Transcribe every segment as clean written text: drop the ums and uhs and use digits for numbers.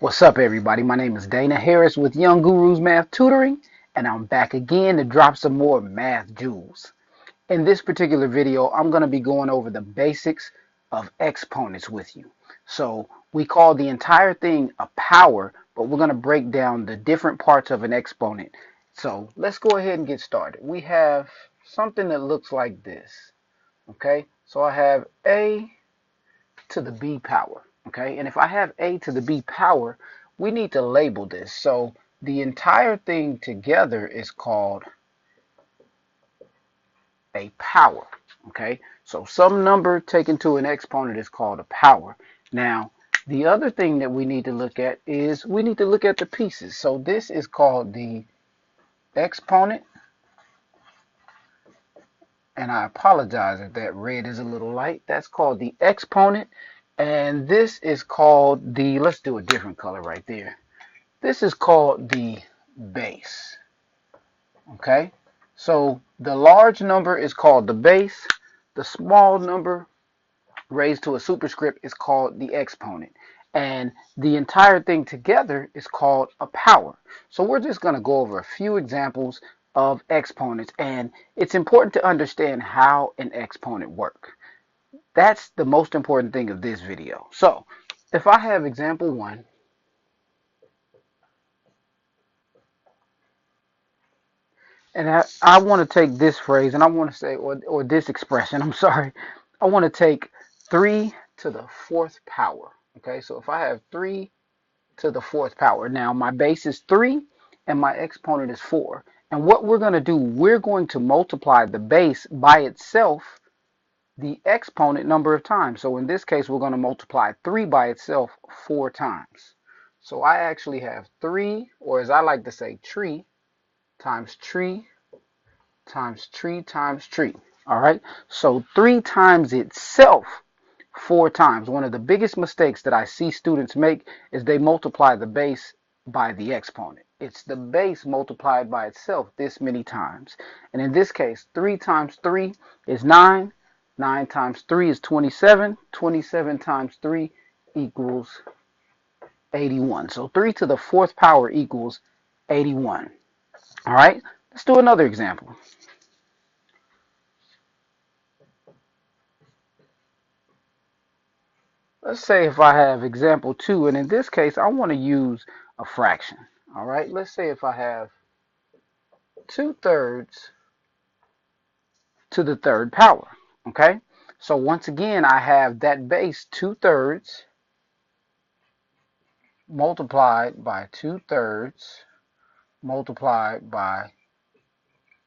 What's up, everybody? My name is Dana Harris with Young Gurus Math Tutoring, and I'm back again to drop some more math jewels. In this particular video, I'm going to be going over the basics of exponents with you. So we call the entire thing a power, but we're going to break down the different parts of an exponent. So let's go ahead and get started. We have something that looks like this. Okay, so I have a to the b power. Okay, and if I have a to the b power, we need to label this. So the entire thing together is called a power. Okay, so some number taken to an exponent is called a power. Now, the other thing that we need to look at is we need to look at the pieces. So this is called the exponent, and I apologize if that red is a little light. That's called the exponent, and this is called the, let's do a different color right there. This is called the base. Okay, so the large number is called the base. The small number raised to a superscript is called the exponent. And the entire thing together is called a power. So we're just going to go over a few examples of exponents. And it's important to understand how an exponent works. That's the most important thing of this video. So if I have example 1, and I want to take this phrase and I want to say, or this expression, I'm sorry, I want to take 3 to the 4th power. Okay, so if I have 3 to the 4th power, now my base is 3 and my exponent is 4. And what we're going to do, we're going to multiply the base by itself the exponent number of times. So in this case, we're going to multiply 3 by itself 4 times. So I actually have 3, or as I like to say, tree times tree times tree times tree. All right, so 3 times itself 4 times. One of the biggest mistakes that I see students make is they multiply the base by the exponent. It's the base multiplied by itself this many times. And in this case, 3 times 3 is 9. 9 times 3 is 27. 27 times 3 equals 81. So 3 to the 4th power equals 81. All right, let's do another example. Let's say if I have example 2, and in this case, I want to use a fraction. All right, let's say if I have 2/3 to the 3rd power. Okay, so once again, I have that base 2/3 multiplied by 2/3 multiplied by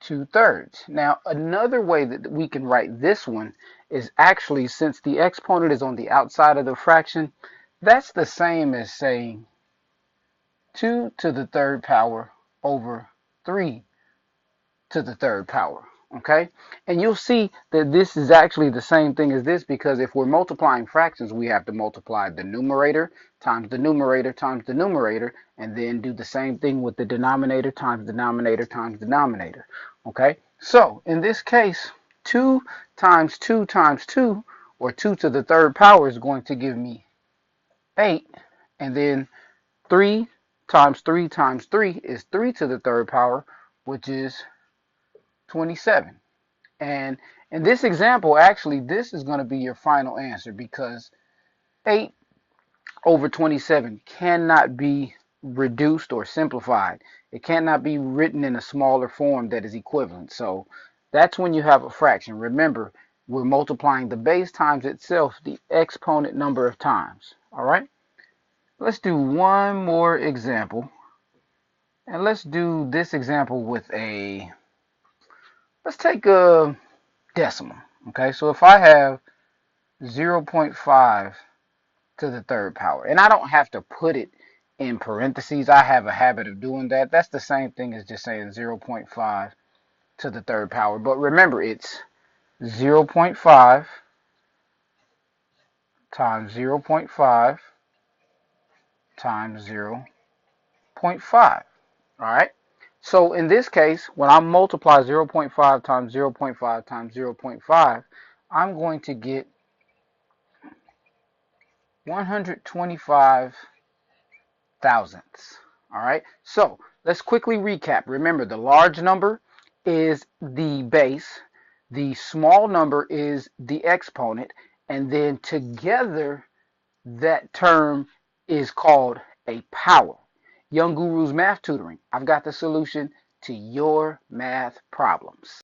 2/3. Now, another way that we can write this one is actually, since the exponent is on the outside of the fraction, that's the same as saying 2 to the 3rd power over 3 to the 3rd power. Okay, and you'll see that this is actually the same thing as this, because if we're multiplying fractions, we have to multiply the numerator times the numerator times the numerator, and then do the same thing with the denominator times denominator times denominator. Okay, so in this case, 2 times 2 times 2, or 2 to the 3rd power, is going to give me 8, and then 3 times 3 times 3 is 3 to the 3rd power, which is 27. And in this example, actually, this is going to be your final answer, because 8 over 27 cannot be reduced or simplified. It cannot be written in a smaller form that is equivalent. So that's when you have a fraction. Remember, we're multiplying the base times itself the exponent number of times. All right? Let's do one more example. And let's do this example with a, let's take a decimal. Okay, so if I have 0.5 to the 3rd power, and I don't have to put it in parentheses, I have a habit of doing that. That's the same thing as just saying 0.5 to the 3rd power. But remember, it's 0.5 times 0.5 times 0.5. All right. So in this case, when I multiply 0.5 times 0.5 times 0.5, I'm going to get 125 thousandths. All right, so let's quickly recap. Remember, the large number is the base, the small number is the exponent, and then together that term is called a power. Young Guru's Math Tutoring. I've got the solution to your math problems.